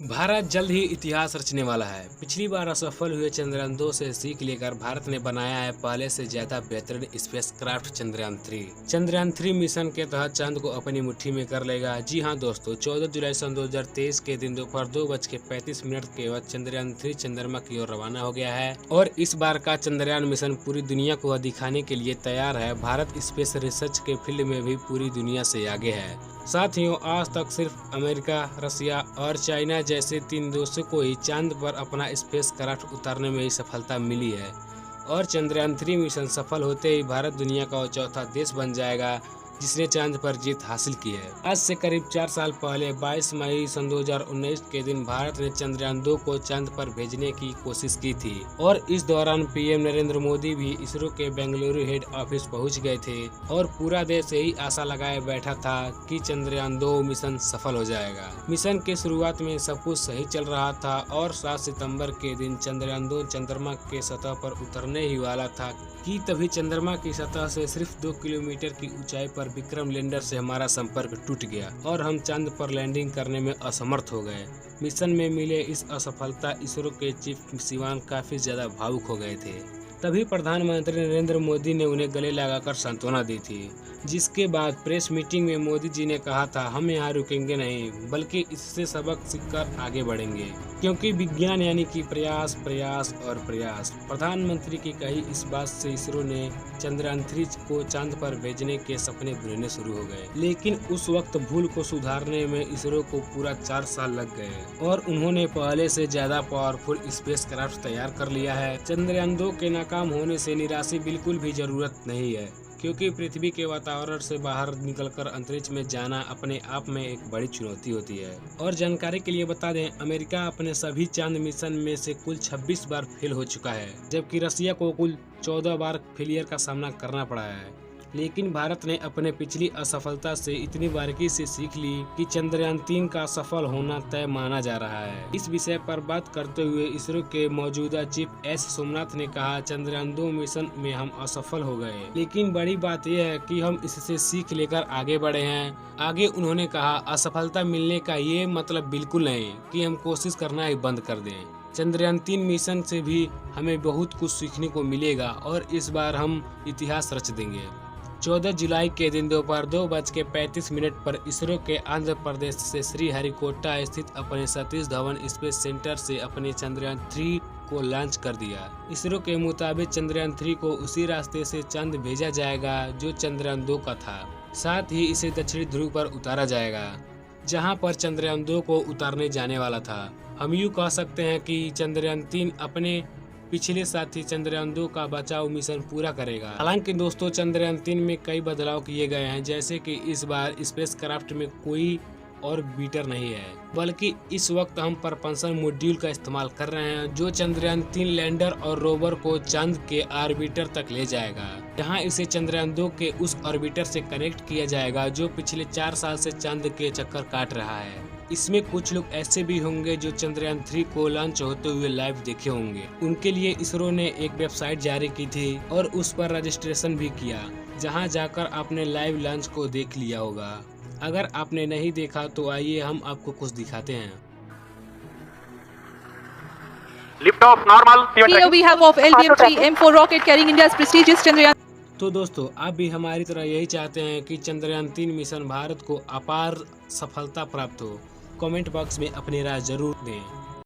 भारत जल्द ही इतिहास रचने वाला है। पिछली बार असफल हुए चंद्रयान 2 से सीख लेकर भारत ने बनाया है पहले से ज्यादा बेहतरीन स्पेसक्राफ्ट चंद्रयान 3। चंद्रयान 3 मिशन के तहत चांद को अपनी मुट्ठी में कर लेगा। जी हां दोस्तों, 14 जुलाई सन 2023 के दिन दोपहर 2:35 के वक्त चंद्रयान 3 चंद्रमा की ओर रवाना हो गया है और इस बार का चंद्रयान मिशन पूरी दुनिया को दिखाने के लिए तैयार है। भारत स्पेस रिसर्च के फील्ड में भी पूरी दुनिया से आगे है। साथियों, आज तक सिर्फ अमेरिका, रसिया और चाइना जैसे 3 देशों को ही चांद पर अपना स्पेस क्राफ्ट उतारने में ही सफलता मिली है और चंद्रयान 3 मिशन सफल होते ही भारत दुनिया का चौथा देश बन जाएगा जिसने चांद पर जीत हासिल की है। आज से करीब 4 साल पहले 22 मई सन 2019 के दिन भारत ने चंद्रयान 2 को चांद पर भेजने की कोशिश की थी और इस दौरान पीएम नरेंद्र मोदी भी इसरो के बेंगलुरु हेड ऑफिस पहुंच गए थे और पूरा देश यही आशा लगाए बैठा था कि चंद्रयान 2 मिशन सफल हो जाएगा। मिशन के शुरुआत में सब कुछ सही चल रहा था और 7 सितंबर के दिन चंद्रयान 2 चंद्रमा के सतह पर उतरने ही वाला था कि तभी चंद्रमा की सतह से सिर्फ 2 किलोमीटर की ऊंचाई पर विक्रम लैंडर से हमारा संपर्क टूट गया और हम चांद पर लैंडिंग करने में असमर्थ हो गए। मिशन में मिले इस असफलता इसरो के चीफ सिवान काफी ज्यादा भावुक हो गए थे। तभी प्रधानमंत्री नरेंद्र मोदी ने उन्हें गले लगाकर सांत्वना दी थी, जिसके बाद प्रेस मीटिंग में मोदी जी ने कहा था, हम यहाँ रुकेंगे नहीं बल्कि इससे सबक सीखकर आगे बढ़ेंगे क्योंकि विज्ञान यानी कि प्रयास प्रयास और प्रयास। प्रधानमंत्री की कही इस बात से इसरो ने चंद्रयान 3 को चांद पर भेजने के सपने बुनने शुरू हो गए, लेकिन उस वक्त भूल को सुधारने में इसरो को पूरा 4 साल लग गए और उन्होंने पहले से ज्यादा पावरफुल स्पेसक्राफ्ट तैयार कर लिया है। चंद्रयान 2 के नाकाम होने से निराशा बिल्कुल भी जरूरत नहीं है क्योंकि पृथ्वी के वातावरण से बाहर निकलकर अंतरिक्ष में जाना अपने आप में एक बड़ी चुनौती होती है। और जानकारी के लिए बता दें, अमेरिका अपने सभी चांद मिशन में से कुल 26 बार फेल हो चुका है, जबकि रसिया को कुल 14 बार फेलियर का सामना करना पड़ा है। लेकिन भारत ने अपने पिछली असफलता से इतनी बारीकी से सीख ली कि चंद्रयान 3 का सफल होना तय माना जा रहा है। इस विषय पर बात करते हुए इसरो के मौजूदा चीफ एस सोमनाथ ने कहा, चंद्रयान 2 मिशन में हम असफल हो गए, लेकिन बड़ी बात यह है कि हम इससे सीख लेकर आगे बढ़े हैं। आगे उन्होंने कहा, असफलता मिलने का ये मतलब बिल्कुल नहीं कि हम कोशिश करना ही बंद कर दें। चंद्रयान 3 मिशन से भी हमें बहुत कुछ सीखने को मिलेगा और इस बार हम इतिहास रच देंगे। 14 जुलाई के दिन दोपहर 2:35 पर इसरो के आंध्र प्रदेश से श्रीहरिकोटा स्थित अपने सतीश धवन स्पेस सेंटर से अपने चंद्रयान 3 को लॉन्च कर दिया। इसरो के मुताबिक चंद्रयान 3 को उसी रास्ते से चांद भेजा जाएगा जो चंद्रयान 2 का था। साथ ही इसे दक्षिणी ध्रुव पर उतारा जाएगा जहां पर चंद्रयान 2 को उतारने जाने वाला था। हम यूँ कह सकते हैं कि चंद्रयान 3 अपने पिछले साथी चंद्रयान 2 का बचाव मिशन पूरा करेगा। हालांकि दोस्तों, चंद्रयान 3 में कई बदलाव किए गए हैं, जैसे कि इस बार स्पेसक्राफ्ट में कोई और बीटर नहीं है, बल्कि इस वक्त हम प्रपल्शन मॉड्यूल का इस्तेमाल कर रहे हैं जो चंद्रयान 3 लैंडर और रोवर को चांद के ऑर्बिटर तक ले जाएगा। यहाँ इसे चंद्रयान 2 के उस ऑर्बिटर से कनेक्ट किया जाएगा जो पिछले 4 साल से चांद के चक्कर काट रहा है। इसमें कुछ लोग ऐसे भी होंगे जो चंद्रयान 3 को लॉन्च होते हुए लाइव देखे होंगे। उनके लिए इसरो ने एक वेबसाइट जारी की थी और उस पर रजिस्ट्रेशन भी किया, जहां जाकर आपने लाइव लॉन्च को देख लिया होगा। अगर आपने नहीं देखा तो आइए हम आपको कुछ दिखाते हैं। Lift off normal. Here we have of LBM-3 M4 rocket carrying India's prestigious Chandrayaan. तो दोस्तों, आप भी हमारी तरह यही चाहते हैं कि चंद्रयान 3 मिशन भारत को अपार सफलता प्राप्त हो। कमेंट बॉक्स में अपनी राय जरूर दें।